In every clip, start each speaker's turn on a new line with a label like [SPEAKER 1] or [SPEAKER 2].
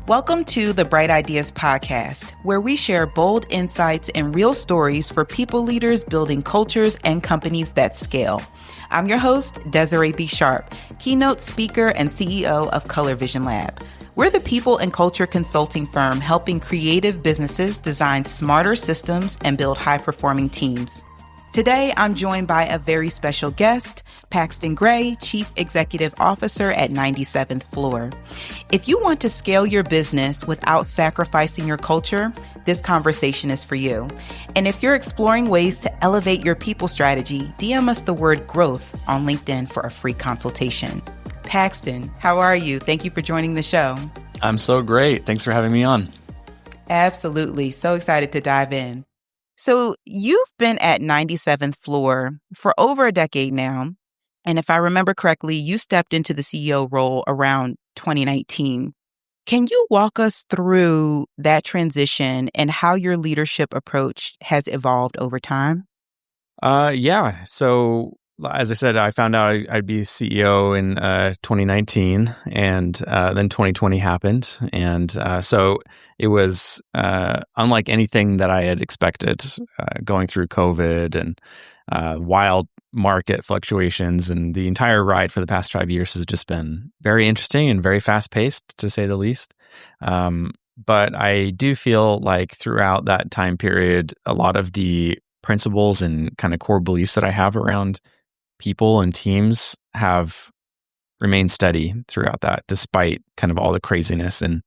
[SPEAKER 1] Welcome to the Bright Ideas Podcast, where we share bold insights and real stories for people leaders building cultures and companies that scale. I'm your host, Desiree B, Sharpe, keynote speaker and CEO of Color Vision Lab. We're the people and culture consulting firm helping creative businesses design smarter systems and build high-performing teams. Today, I'm joined by a very special guest, Paxton Gray, Chief Executive Officer at 97th Floor. If you want to scale your business without sacrificing your culture, this conversation is for you. And if you're exploring ways to elevate your people strategy, DM us the word growth on LinkedIn for a free consultation. Paxton, how are you? Thank you for joining the show.
[SPEAKER 2] I'm so great. Thanks for having me on.
[SPEAKER 1] Absolutely. So excited to dive in. So you've been at 97th Floor for over a decade now. And if I remember correctly, you stepped into the CEO role around 2019. Can you walk us through that transition and how your leadership approach has evolved over time?
[SPEAKER 2] Yeah. So as I said, I found out I'd be CEO in 2019, and then 2020 happened. And so it was unlike anything that I had expected, going through COVID and wild market fluctuations. And the entire ride for the past 5 years has just been very interesting and very fast-paced, to say the least. But I do feel like throughout that time period, a lot of the principles and kind of core beliefs that I have around people and teams have remained steady throughout that, despite kind of all the craziness. And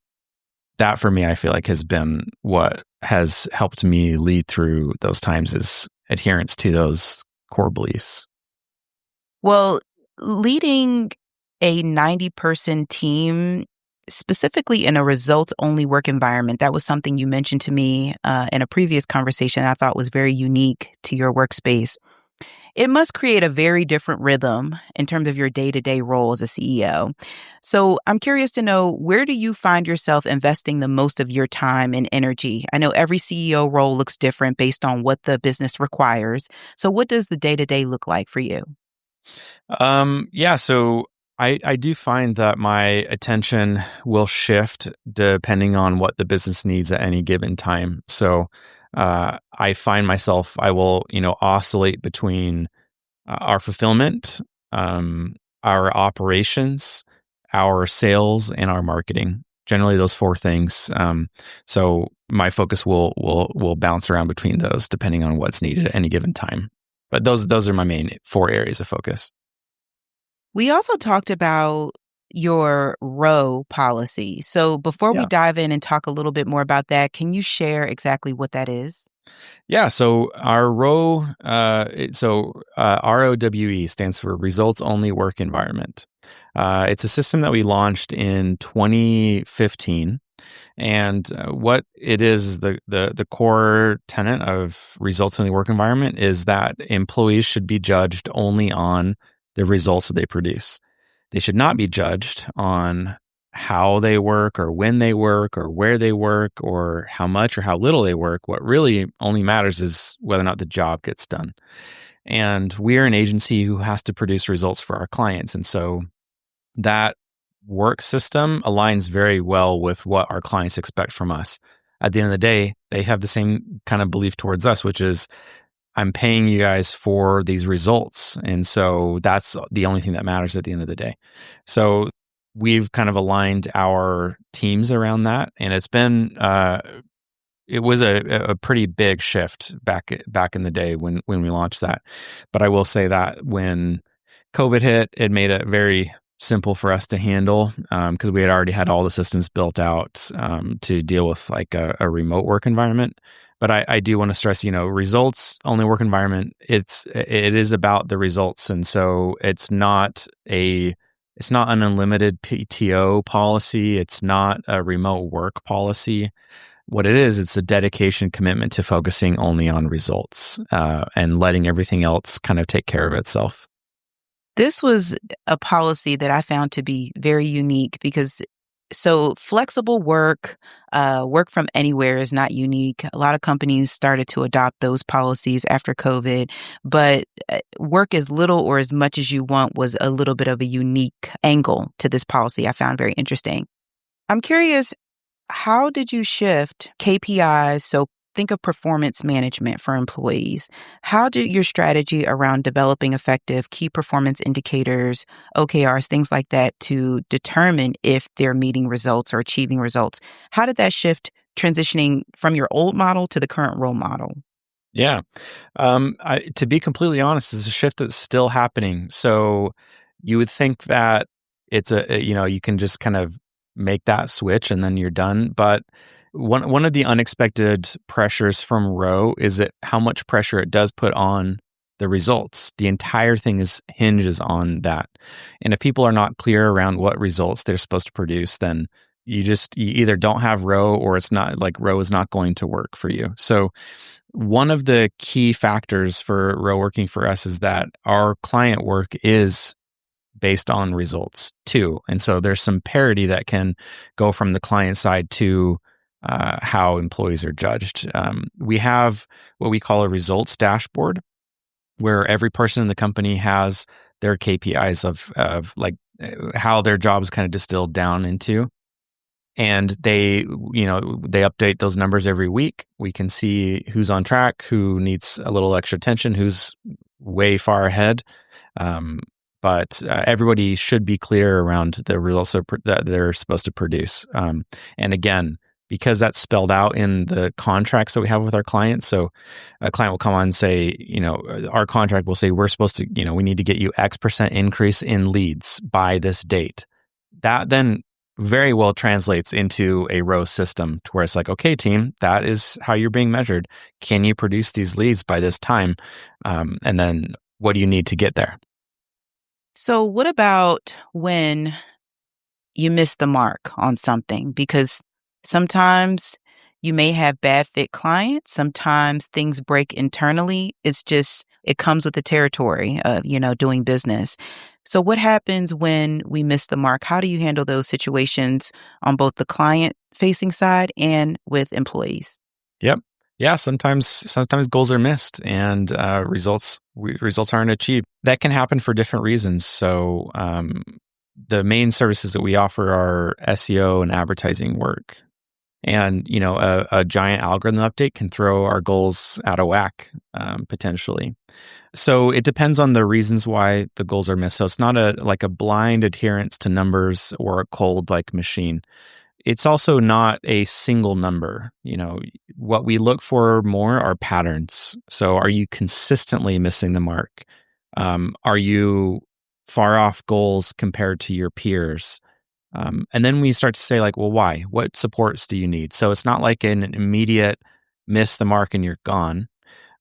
[SPEAKER 2] that, for me, I feel like has been what has helped me lead through those times, is adherence to those core beliefs.
[SPEAKER 1] Well, leading a 90-person team, specifically in a results-only work environment, that was something you mentioned to me in a previous conversation I thought was very unique to your workspace. It must create a very different rhythm in terms of your day-to-day role as a CEO. So I'm curious to know, where do you find yourself investing the most of your time and energy? I know every CEO role looks different based on what the business requires. So what does the day-to-day look like for you?
[SPEAKER 2] So I do find that my attention will shift depending on what the business needs at any given time. So I find myself, I will, oscillate between our fulfillment, our operations, our sales, and our marketing. Generally, those four things. So my focus will bounce around between those depending on what's needed at any given time. But those are my main four areas of focus.
[SPEAKER 1] We also talked about your ROWE policy. So before we dive in and talk a little bit more about that, can you share exactly what that is?
[SPEAKER 2] Yeah, so our ROWE, ROWE stands for Results Only Work Environment. It's a system that we launched in 2015. And what it is, the core tenet of Results Only Work Environment is that employees should be judged only on the results that they produce. They should not be judged on how they work or when they work or where they work or how much or how little they work. What really only matters is whether or not the job gets done. And we're an agency who has to produce results for our clients. And so that work system aligns very well with what our clients expect from us. At the end of the day, they have the same kind of belief towards us, which is, I'm paying you guys for these results. And so that's the only thing that matters at the end of the day. So we've kind of aligned our teams around that. And it's been, it was a pretty big shift back in the day when we launched that. But I will say that when COVID hit, it made it very simple for us to handle, because we had already had all the systems built out to deal with like a remote work environment. But I do want to stress, results only work environment. It is about the results, and so it's not an unlimited PTO policy. It's not a remote work policy. What it is, it's a dedication commitment to focusing only on results and letting everything else kind of take care of itself.
[SPEAKER 1] This was a policy that I found to be very unique because flexible work, work from anywhere is not unique. A lot of companies started to adopt those policies after COVID, but work as little or as much as you want was a little bit of a unique angle to this policy I found very interesting. I'm curious, how did you shift KPIs? So think of performance management for employees. How did your strategy around developing effective key performance indicators, OKRs, things like that to determine if they're meeting results or achieving results? How did that shift transitioning from your old model to the current role model?
[SPEAKER 2] Yeah. To be completely honest, it's a shift that's still happening. So you would think that you can just kind of make that switch and then you're done. But one of the unexpected pressures from ROWE is how much pressure it does put on the results. The entire thing hinges on that. And if people are not clear around what results they're supposed to produce, then you either don't have ROWE, or it's not like ROWE is not going to work for you. So one of the key factors for ROWE working for us is that our client work is based on results too. And so there's some parity that can go from the client side to how employees are judged. We have what we call a results dashboard, where every person in the company has their KPIs of like how their job is kind of distilled down into. And they update those numbers every week. We can see who's on track, who needs a little extra attention, who's way far ahead. But everybody should be clear around the results that they're supposed to produce. And again, because that's spelled out in the contracts that we have with our clients. So a client will come on and say, our contract will say, we're supposed to, we need to get you X% increase in leads by this date. That then very well translates into a ROWE system to where it's like, okay, team, that is how you're being measured. Can you produce these leads by this time? And then what do you need to get there?
[SPEAKER 1] So what about when you miss the mark on something? Because sometimes you may have bad fit clients. Sometimes things break internally. It comes with the territory of, doing business. So what happens when we miss the mark? How do you handle those situations on both the client facing side and with employees?
[SPEAKER 2] Yep. Yeah, sometimes goals are missed and results aren't achieved. That can happen for different reasons. So the main services that we offer are SEO and advertising work. And, a giant algorithm update can throw our goals out of whack, potentially. So it depends on the reasons why the goals are missed. So it's not like a blind adherence to numbers or a cold like machine. It's also not a single number. What we look for more are patterns. So are you consistently missing the mark? Are you far off goals compared to your peers? And then we start to say like, well, why? What supports do you need? So it's not like an immediate miss the mark and you're gone.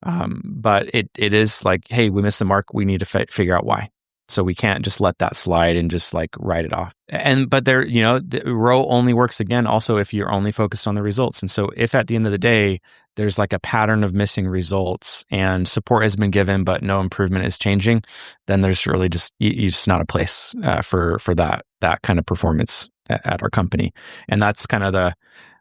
[SPEAKER 2] But it is like, hey, we missed the mark. We need to figure out why. So we can't just let that slide and just like write it off. But the ROWE only works again also if you're only focused on the results. And so if at the end of the day, there's like a pattern of missing results and support has been given, but no improvement is changing, then there's really you're just not a place for that kind of performance at our company. And that's kind of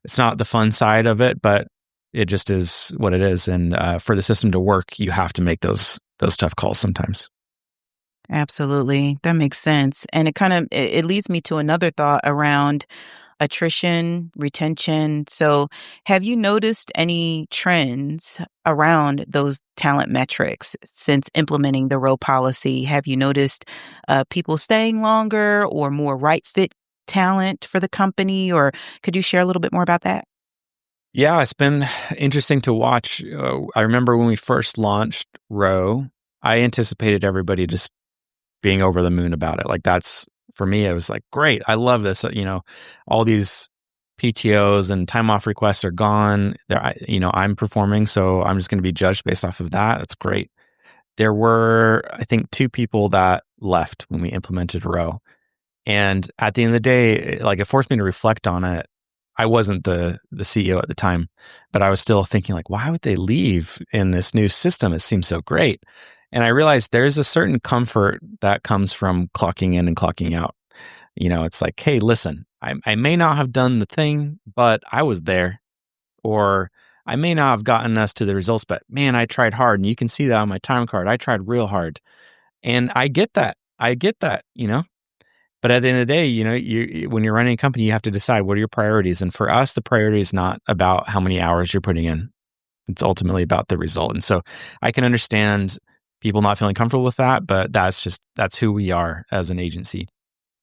[SPEAKER 2] it's not the fun side of it, but it just is what it is. And for the system to work, you have to make those tough calls sometimes.
[SPEAKER 1] Absolutely. That makes sense. And it leads me to another thought around attrition, retention. So have you noticed any trends around those talent metrics since implementing the ROWE policy? Have you noticed people staying longer or more right fit talent for the company? Or could you share a little bit more about that?
[SPEAKER 2] Yeah, it's been interesting to watch. I remember when we first launched ROWE, I anticipated everybody just being over the moon about it. Like for me, it was like, great. I love this. All these PTOs and time off requests are gone. I'm performing, so I'm just going to be judged based off of that. That's great. There were, I think, 2 people that left when we implemented ROWE. And at the end of the day, like it forced me to reflect on it. I wasn't the CEO at the time, but I was still thinking like, why would they leave in this new system? It seems so great. And I realized there's a certain comfort that comes from clocking in and clocking out. It's like, hey, listen, I may not have done the thing, but I was there. Or I may not have gotten us to the results, but man, I tried hard. And you can see that on my time card. I tried real hard. And I get that. But at the end of the day, when you're running a company, you have to decide what are your priorities. And for us, the priority is not about how many hours you're putting in. It's ultimately about the result. And so I can understand people not feeling comfortable with that, but that's who we are as an agency.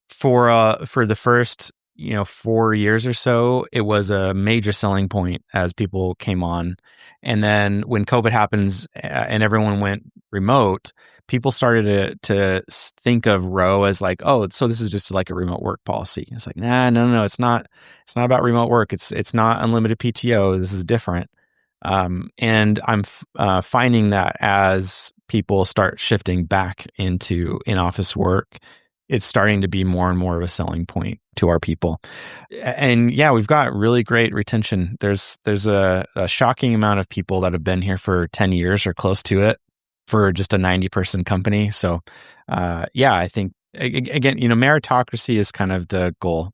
[SPEAKER 2] For the first 4 years or so, it was a major selling point as people came on. And then when COVID happens and everyone went remote, people started to think of ROWE as like, oh, so this is just like a remote work policy. It's like, no, it's not. It's not about remote work. It's not unlimited PTO. This is different. And I'm finding that as people start shifting back into in-office work, it's starting to be more and more of a selling point to our people. And yeah, we've got really great retention. There's a shocking amount of people that have been here for 10 years or close to it for just a 90-person company. So yeah, I think, again, meritocracy is kind of the goal.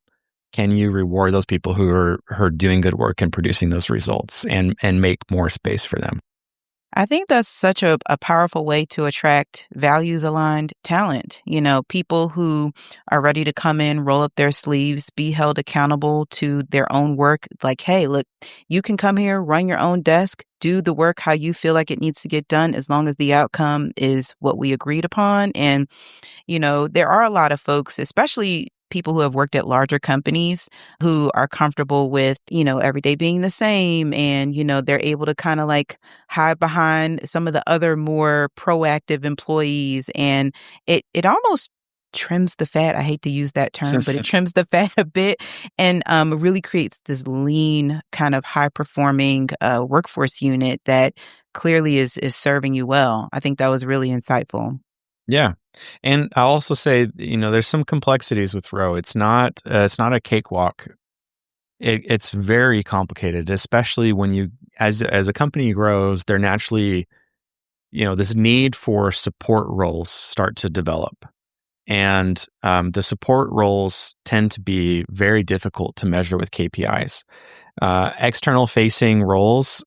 [SPEAKER 2] Can you reward those people who are doing good work and producing those results and make more space for them?
[SPEAKER 1] I think that's such a powerful way to attract values-aligned talent. People who are ready to come in, roll up their sleeves, be held accountable to their own work. Like, hey, look, you can come here, run your own desk, do the work how you feel like it needs to get done, as long as the outcome is what we agreed upon. And there are a lot of folks, especially people who have worked at larger companies, who are comfortable with, every day being the same. And, they're able to kind of like hide behind some of the other more proactive employees. And it almost trims the fat. I hate to use that term, but it trims the fat a bit and really creates this lean kind of high performing workforce unit that clearly is serving you well. I think that was really insightful.
[SPEAKER 2] Yeah. And I'll also say, there's some complexities with ROWE. It's not a cakewalk. It's very complicated, especially when as a company grows, there naturally, this need for support roles start to develop. And the support roles tend to be very difficult to measure with KPIs. External facing roles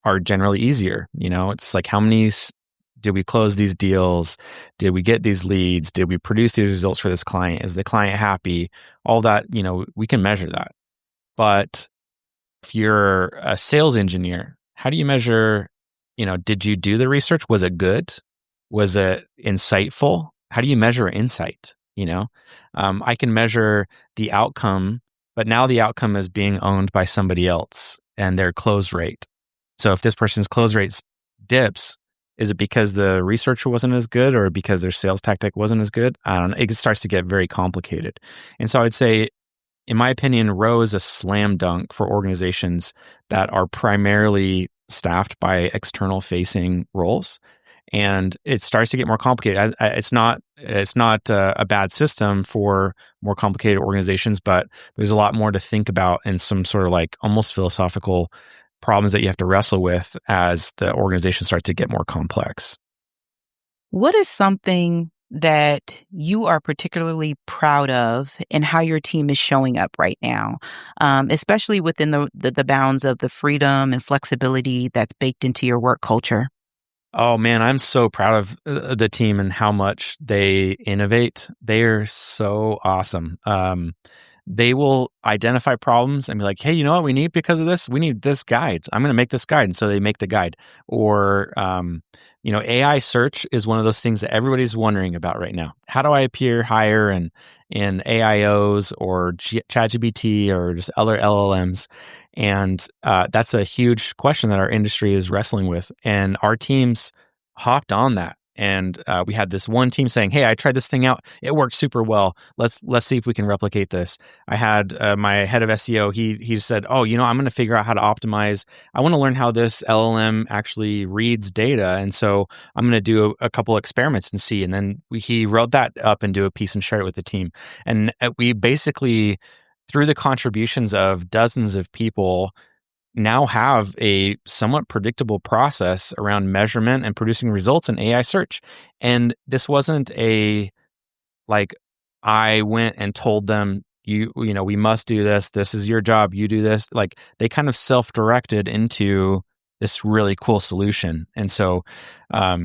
[SPEAKER 2] are generally easier. It's like, how many did we close these deals? Did we get these leads? Did we produce these results for this client? Is the client happy? All that, we can measure that. But if you're a sales engineer, how do you measure, did you do the research? Was it good? Was it insightful? How do you measure insight? I can measure the outcome, but now the outcome is being owned by somebody else and their close rate. So if this person's close rate dips, is it because the researcher wasn't as good or because their sales tactic wasn't as good? I don't know. It starts to get very complicated. And so I'd say, in my opinion, ROWE is a slam dunk for organizations that are primarily staffed by external facing roles. And it starts to get more complicated. It's not a bad system for more complicated organizations, but there's a lot more to think about and some sort of like almost philosophical problems that you have to wrestle with as the organization starts to get more complex.
[SPEAKER 1] What is something that you are particularly proud of and how your team is showing up right now, especially within the bounds of the freedom and flexibility that's baked into your work culture?
[SPEAKER 2] Oh man, I'm so proud of the team and how much they innovate. They are so awesome. They will identify problems and be like, hey, you know what we need because of this? We need this guide. I'm going to make this guide. And so they make the guide. Or, AI search is one of those things that everybody's wondering about right now. How do I appear higher in AIOs or ChatGPT or just other LLMs? And that's a huge question that our industry is wrestling with. And our teams hopped on that. And we had this one team saying, hey, I tried this thing out. It worked super well. Let's see if we can replicate this. I had my head of SEO. He said, oh, I'm going to figure out how to optimize. I want to learn how this LLM actually reads data. And so I'm going to do a couple experiments and see. And then he wrote that up into a piece and shared it with the team. And we basically, through the contributions of dozens of people, now have a somewhat predictable process around measurement and producing results in AI search. And this wasn't I went and told them, we must do this. This is your job. You do this. Like, they kind of self-directed into this really cool solution. And so I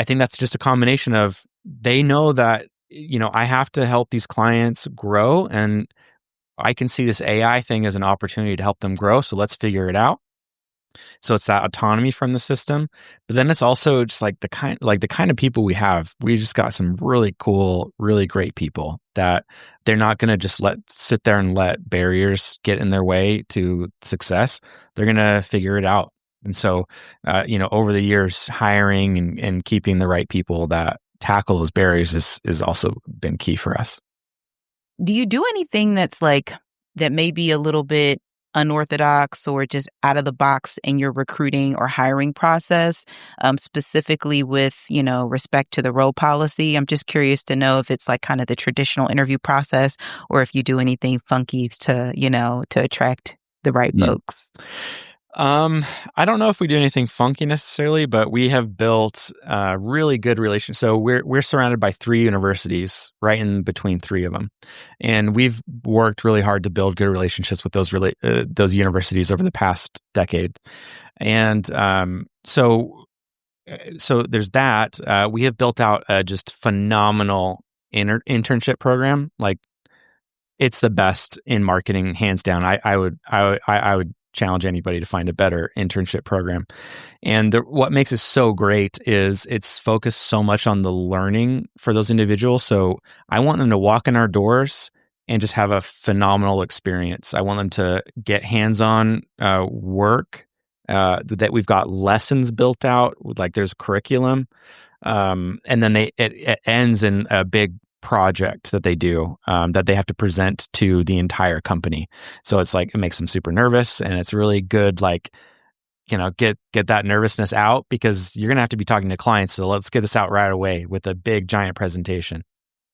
[SPEAKER 2] think that's just a combination of, they know that I have to help these clients grow, and I can see this AI thing as an opportunity to help them grow. So let's figure it out. So it's that autonomy from the system, but then it's also just like the kind of people we have. We just got some really cool, really great people that they're not going to just sit there and let barriers get in their way to success. They're going to figure it out. And so, over the years, hiring and keeping the right people that tackle those barriers is also been key for us.
[SPEAKER 1] Do you do anything that may be a little bit unorthodox or just out of the box in your recruiting or hiring process, specifically with, respect to the role policy? I'm just curious to know if it's like kind of the traditional interview process or if you do anything funky to attract the right folks.
[SPEAKER 2] I don't know if we do anything funky necessarily, but we have built really good relations. So we're surrounded by 3 universities, right in between 3 of them, and we've worked really hard to build good relationships with those universities over the past decade. And so there's that. We have built out a just phenomenal internship program. Like, it's the best in marketing, hands down. I would challenge anybody to find a better internship program. And what makes it so great is it's focused so much on the learning for those individuals. So I want them to walk in our doors and just have a phenomenal experience. I want them to get hands-on work, that we've got lessons built out, like there's curriculum. And then it ends in a big project that they do, that they have to present to the entire company. So it's like, it makes them super nervous, and it's really good, like, get that nervousness out, because you're going to have to be talking to clients. So let's get this out right away with a big giant presentation.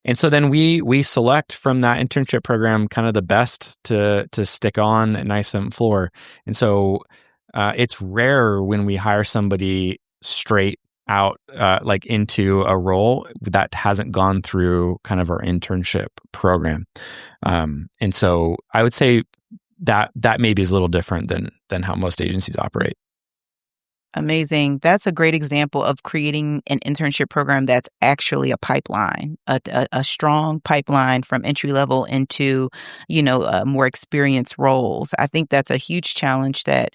[SPEAKER 2] And so then we select from that internship program kind of the best to stick on at Nice Floor. And so it's rare when we hire somebody straight out like into a role that hasn't gone through kind of our internship program. And so I would say that maybe is a little different than how most agencies operate.
[SPEAKER 1] Amazing. That's a great example of creating an internship program that's actually a pipeline, a strong pipeline from entry level into, more experienced roles. I think that's a huge challenge that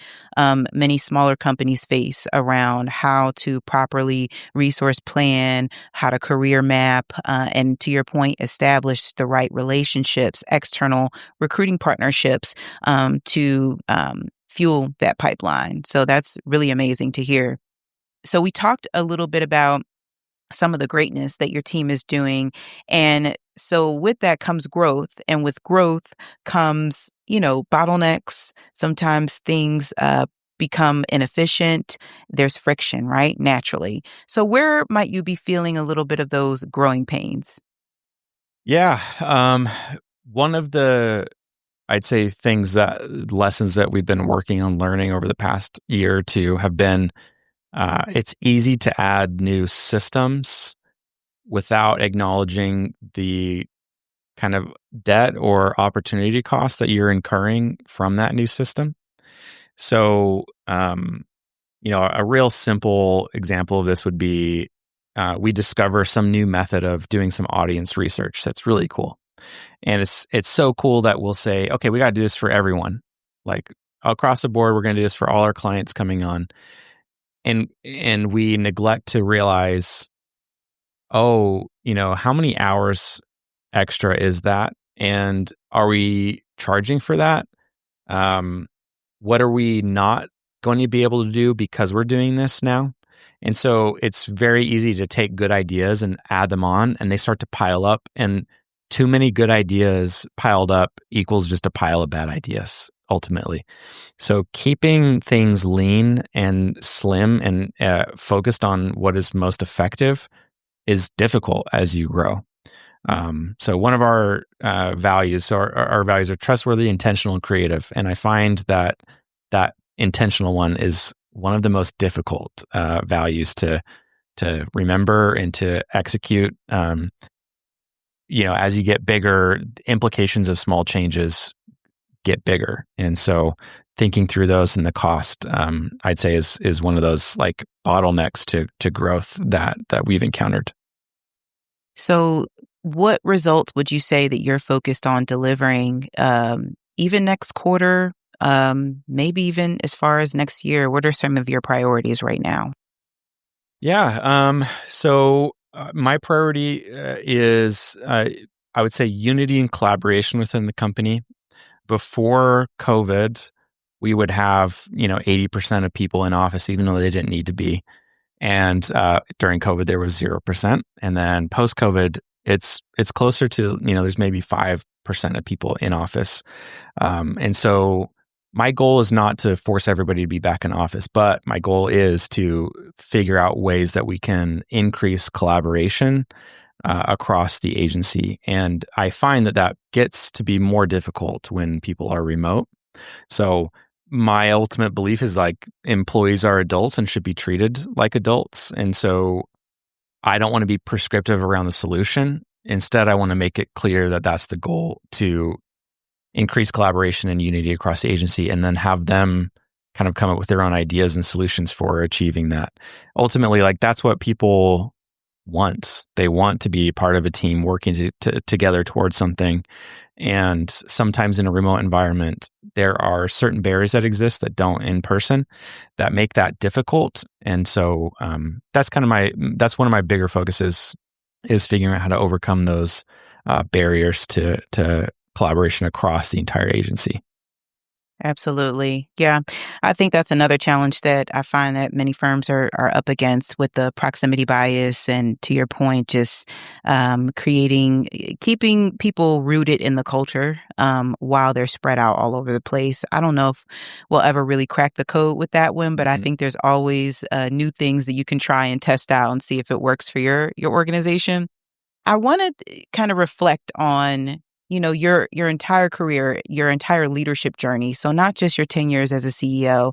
[SPEAKER 1] many smaller companies face around how to properly resource plan, how to career map, and to your point, establish the right relationships, external recruiting partnerships to fuel that pipeline. So that's really amazing to hear. So we talked a little bit about some of the greatness that your team is doing. And so with that comes growth. And with growth comes, bottlenecks. Sometimes things become inefficient. There's friction, right? Naturally. So where might you be feeling a little bit of those growing pains?
[SPEAKER 2] Yeah. One of the, I'd say, lessons that we've been working on learning over the past year or two have been, it's easy to add new systems without acknowledging the kind of debt or opportunity cost that you're incurring from that new system. So, a real simple example of this would be, we discover some new method of doing some audience research that's really cool. And it's so cool that we'll say, okay, we got to do this for everyone. Like, across the board, we're going to do this for all our clients coming on. And we neglect to realize, how many hours extra is that? And are we charging for that? What are we not going to be able to do because we're doing this now? And so it's very easy to take good ideas and add them on, and they start to pile up. And too many good ideas piled up equals just a pile of bad ideas, ultimately. So keeping things lean and slim and focused on what is most effective is difficult as you grow. So one of our values, so our values are trustworthy, intentional, and creative. And I find that intentional one is one of the most difficult values to remember and to execute. As you get bigger, the implications of small changes get bigger. And so thinking through those and the cost, I'd say is one of those like bottlenecks to growth that we've encountered.
[SPEAKER 1] So what results would you say that you're focused on delivering, even next quarter, maybe even as far as next year? What are some of your priorities right now?
[SPEAKER 2] Yeah. My priority is, I would say, unity and collaboration within the company. Before COVID, we would have 80% of people in office, even though they didn't need to be. And during COVID, there was 0%. And then post COVID, it's closer to there's maybe 5% of people in office. And so my goal is not to force everybody to be back in office, but my goal is to figure out ways that we can increase collaboration across the agency. And I find that gets to be more difficult when people are remote. So my ultimate belief is like employees are adults and should be treated like adults. And so I don't want to be prescriptive around the solution. Instead, I want to make it clear that that's the goal, to increase collaboration and unity across the agency, and then have them kind of come up with their own ideas and solutions for achieving that. Ultimately, like that's what people want. They want to be part of a team working together towards something. And sometimes in a remote environment, there are certain barriers that exist that don't in person that make that difficult. And so that's one of my bigger focuses, is figuring out how to overcome those barriers to collaboration across the entire agency.
[SPEAKER 1] Absolutely. Yeah. I think that's another challenge that I find that many firms are up against with the proximity bias. And to your point, just keeping people rooted in the culture while they're spread out all over the place. I don't know if we'll ever really crack the code with that one, but I think there's always new things that you can try and test out and see if it works for your organization. I want to kind of reflect on, your entire career, your entire leadership journey. So not just your 10 years as a CEO.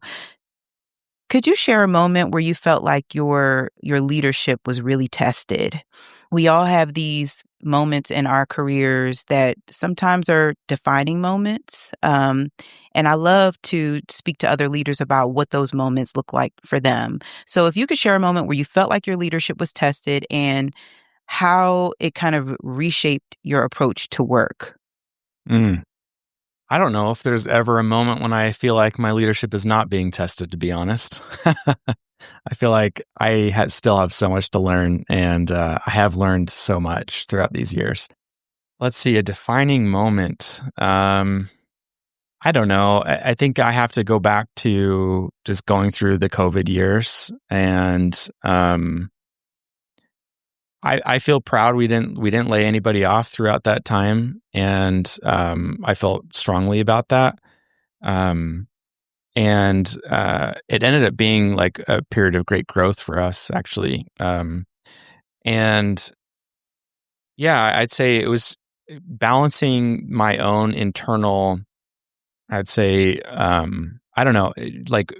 [SPEAKER 1] Could you share a moment where you felt like your leadership was really tested? We all have these moments in our careers that sometimes are defining moments. And I love to speak to other leaders about what those moments look like for them. So if you could share a moment where you felt like your leadership was tested and how it kind of reshaped your approach to work.
[SPEAKER 2] Mm. I don't know if there's ever a moment when I feel like my leadership is not being tested, to be honest. I feel like I still have so much to learn, and I have learned so much throughout these years. Let's see, a defining moment. I don't know. I think I have to go back to just going through the COVID years, and I feel proud we didn't lay anybody off throughout that time, and I felt strongly about that. And it ended up being like a period of great growth for us, actually. And yeah, I'd say it was balancing my own internal. I'd say I don't know, like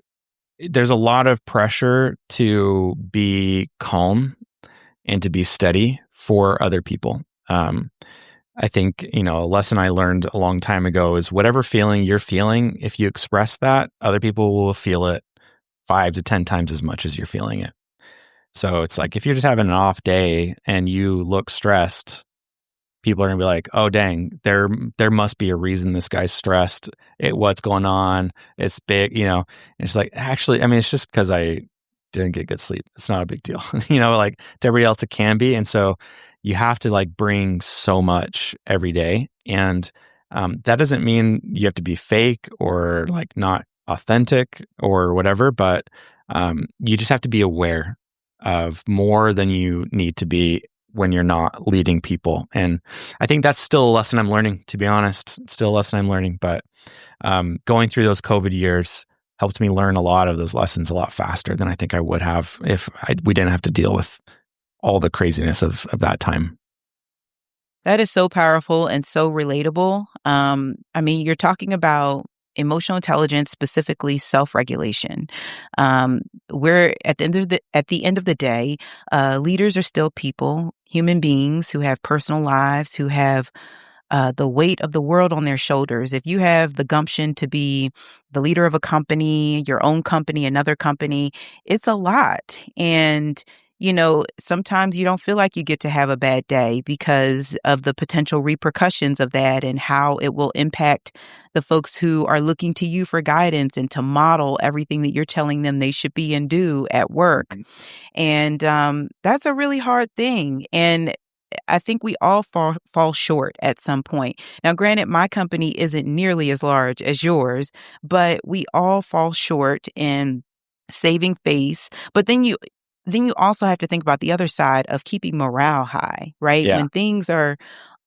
[SPEAKER 2] there's a lot of pressure to be calm and to be steady for other people. I think, a lesson I learned a long time ago is whatever feeling you're feeling, if you express that, other people will feel it 5 to 10 times as much as you're feeling it. So it's like if you're just having an off day and you look stressed, people are gonna be like, "Oh, dang, there must be a reason this guy's stressed. What's going on? It's big, And it's like, actually, I mean, it's just because I didn't get good sleep. It's not a big deal, Like to everybody else, it can be. And so you have to like bring so much every day, and that doesn't mean you have to be fake or like not authentic or whatever. But you just have to be aware of more than you need to be when you're not leading people. And I think that's still a lesson I'm learning, to be honest. It's still a lesson I'm learning. But going through those COVID years helped me learn a lot of those lessons a lot faster than I think I would have if we didn't have to deal with all the craziness of that time.
[SPEAKER 1] That is so powerful and so relatable. I mean, you're talking about emotional intelligence, specifically self-regulation. We're at the end of the day, leaders are still people, human beings who have personal lives, who have the weight of the world on their shoulders. If you have the gumption to be the leader of a company, your own company, another company, it's a lot. And sometimes you don't feel like you get to have a bad day because of the potential repercussions of that and how it will impact the folks who are looking to you for guidance and to model everything that you're telling them they should be and do at work. And that's a really hard thing. And I think we all fall short at some point. Now, granted, my company isn't nearly as large as yours, but we all fall short in saving face. But then you also have to think about the other side of keeping morale high, right?
[SPEAKER 2] Yeah.
[SPEAKER 1] When things are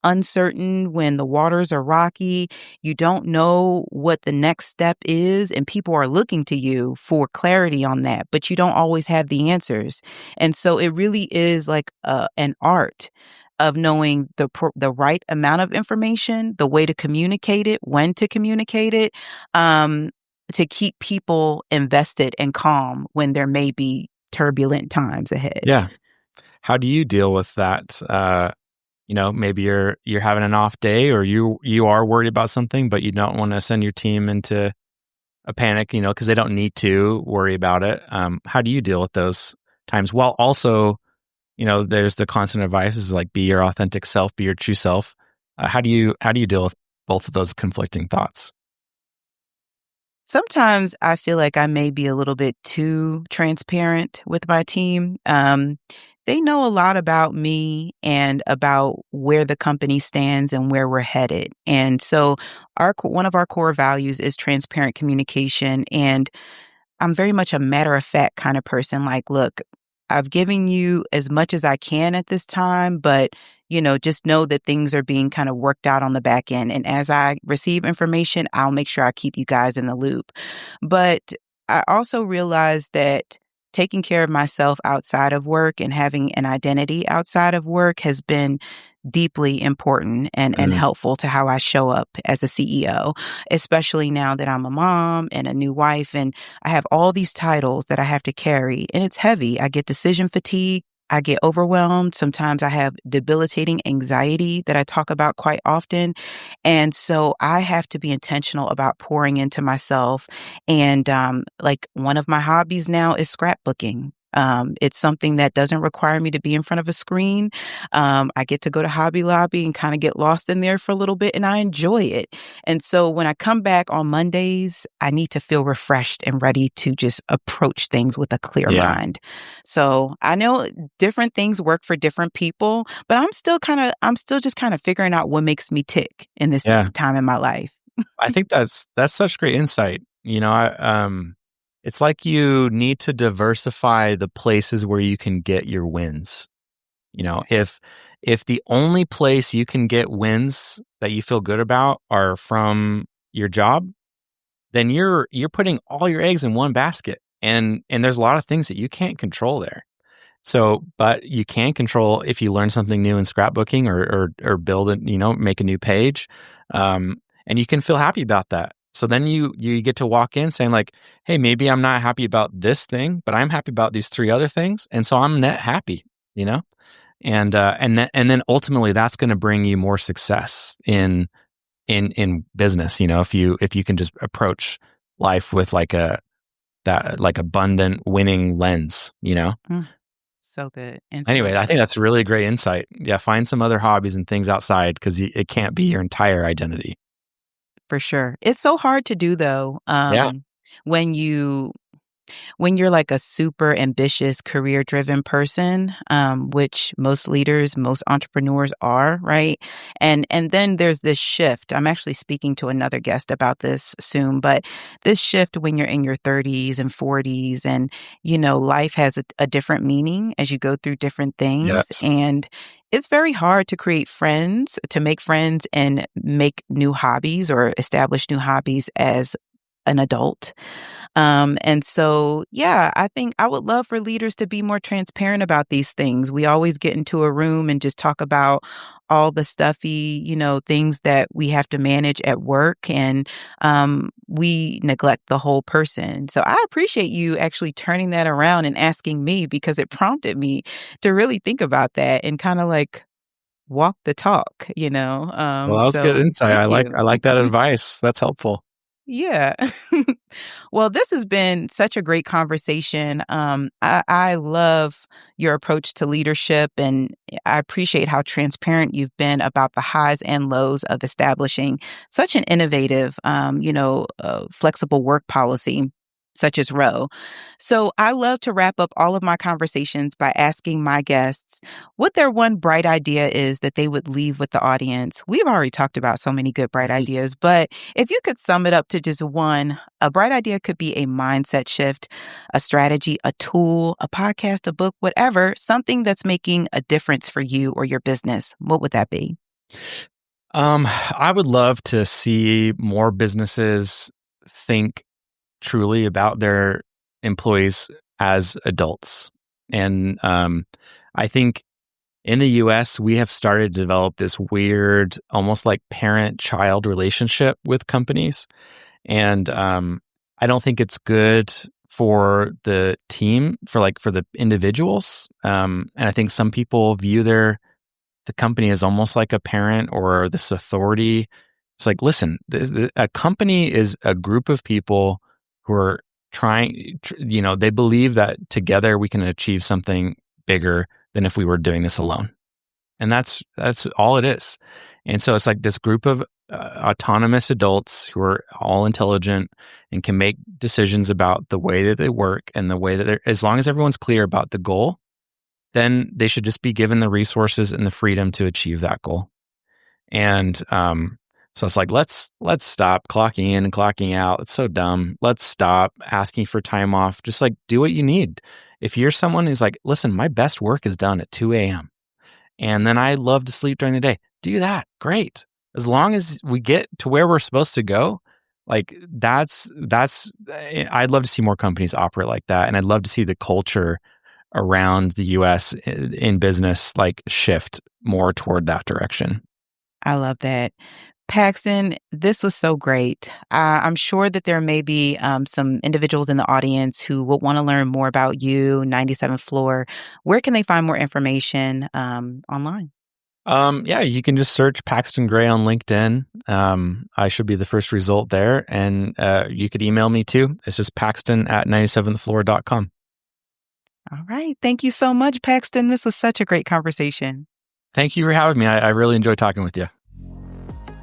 [SPEAKER 1] uncertain, when the waters are rocky, you don't know what the next step is, and people are looking to you for clarity on that, but you don't always have the answers. And so it really is like an art of knowing the right amount of information, the way to communicate it, when to communicate it, um, to keep people invested and calm when there may be turbulent times ahead.
[SPEAKER 2] Yeah. How do you deal with that? Maybe you're having an off day, or you are worried about something, but you don't want to send your team into a panic, because they don't need to worry about it. How do you deal with those times? While also, there's the constant advice is like, be your authentic self, be your true self. How do you deal with both of those conflicting thoughts?
[SPEAKER 1] Sometimes I feel like I may be a little bit too transparent with my team. They know a lot about me and about where the company stands and where we're headed. And so one of our core values is transparent communication. And I'm very much a matter of fact kind of person. Like, look, I've given you as much as I can at this time, but just know that things are being kind of worked out on the back end. And as I receive information, I'll make sure I keep you guys in the loop. But I also realize that taking care of myself outside of work and having an identity outside of work has been deeply important and
[SPEAKER 2] Mm.
[SPEAKER 1] helpful to how I show up as a CEO, especially now that I'm a mom and a new wife and I have all these titles that I have to carry, and it's heavy. I get decision fatigue. I get overwhelmed. Sometimes I have debilitating anxiety that I talk about quite often. And so I have to be intentional about pouring into myself. And like one of my hobbies now is scrapbooking. It's something that doesn't require me to be in front of a screen. I get to go to Hobby Lobby and kind of get lost in there for a little bit, and I enjoy it. And so when I come back on Mondays, I need to feel refreshed and ready to just approach things with a clear
[SPEAKER 2] Yeah.
[SPEAKER 1] mind. So I know different things work for different people, but I'm still just kind of figuring out what makes me tick in this
[SPEAKER 2] Yeah.
[SPEAKER 1] time in my life.
[SPEAKER 2] I think that's such great insight. It's like you need to diversify the places where you can get your wins. If the only place you can get wins that you feel good about are from your job, then you're putting all your eggs in one basket. And there's a lot of things that you can't control there. So, but you can control if you learn something new in scrapbooking or build it, make a new page. And you can feel happy about that. So then you get to walk in saying like, hey, maybe I'm not happy about this thing, but I'm happy about these three other things. And so I'm net happy, and then ultimately that's going to bring you more success in business. If you can just approach life with like that abundant winning lens.
[SPEAKER 1] Mm, so good. And so
[SPEAKER 2] Anyway, I think
[SPEAKER 1] good.
[SPEAKER 2] that's really great insight. Yeah, find some other hobbies and things outside because it can't be your entire identity.
[SPEAKER 1] For sure. It's so hard to do though.
[SPEAKER 2] Yeah,
[SPEAKER 1] When you're like a super ambitious, career driven person, which most leaders, most entrepreneurs are, right? And then there's this shift. I'm actually speaking to another guest about this soon, but this shift when you're in your 30s and 40s, and life has a different meaning as you go through different things,
[SPEAKER 2] yes,
[SPEAKER 1] and it's very hard to create friends, to make friends and make new hobbies or establish new hobbies as an adult. And so, yeah, I think I would love for leaders to be more transparent about these things. We always get into a room and just talk about all the stuffy, things that we have to manage at work, and we neglect the whole person. So I appreciate you actually turning that around and asking me, because it prompted me to really think about that and kind of like walk the talk.
[SPEAKER 2] well, that was good
[SPEAKER 1] So
[SPEAKER 2] insight.
[SPEAKER 1] thank
[SPEAKER 2] I like
[SPEAKER 1] you.
[SPEAKER 2] that advice. That's helpful.
[SPEAKER 1] Yeah. Well, this has been such a great conversation. I love your approach to leadership, and I appreciate how transparent you've been about the highs and lows of establishing such an innovative, flexible work policy such as ROWE. So I love to wrap up all of my conversations by asking my guests what their one bright idea is that they would leave with the audience. We've already talked about so many good bright ideas, but if you could sum it up to just one, a bright idea could be a mindset shift, a strategy, a tool, a podcast, a book, whatever, something that's making a difference for you or your business. What would that be?
[SPEAKER 2] I would love to see more businesses think truly about their employees as adults. And I think in the US, we have started to develop this weird, almost like parent-child relationship with companies. And I don't think it's good for the team, for the individuals. And I think some people view the company as almost like a parent or this authority. It's like, listen, a company is a group of people who are trying, they believe that together we can achieve something bigger than if we were doing this alone. And that's all it is. And so it's like this group of autonomous adults who are all intelligent and can make decisions about the way that they work and the way that as long as everyone's clear about the goal, then they should just be given the resources and the freedom to achieve that goal. And so it's like, let's stop clocking in and clocking out. It's so dumb. Let's stop asking for time off. Just like do what you need. If you're someone who's like, listen, my best work is done at 2 a.m. and then I love to sleep during the day, do that. Great. As long as we get to where we're supposed to go, like that's I'd love to see more companies operate like that. And I'd love to see the culture around the US in business like shift more toward that direction.
[SPEAKER 1] I love that. Paxton, this was so great. I'm sure that there may be some individuals in the audience who will want to learn more about you, 97th Floor. Where can they find more information online?
[SPEAKER 2] Yeah, you can just search Paxton Gray on LinkedIn. I should be the first result there. And you could email me too. It's just paxton@97thfloor.com.
[SPEAKER 1] All right. Thank you so much, Paxton. This was such a great conversation.
[SPEAKER 2] Thank you for having me. I really enjoyed talking with you.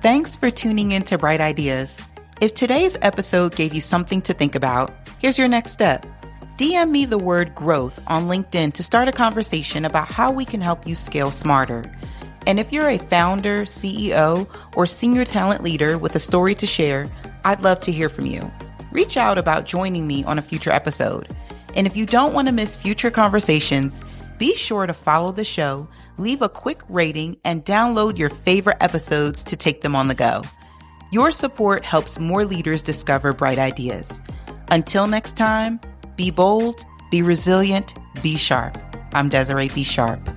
[SPEAKER 1] Thanks for tuning in to Bright Ideas. If today's episode gave you something to think about, here's your next step. DM me the word growth on LinkedIn to start a conversation about how we can help you scale smarter. And if you're a founder, CEO, or senior talent leader with a story to share, I'd love to hear from you. Reach out about joining me on a future episode. And if you don't want to miss future conversations, be sure to follow the show, leave a quick rating, and download your favorite episodes to take them on the go. Your support helps more leaders discover bright ideas. Until next time, be bold, be resilient, be sharp. I'm Desiree B. Sharpe.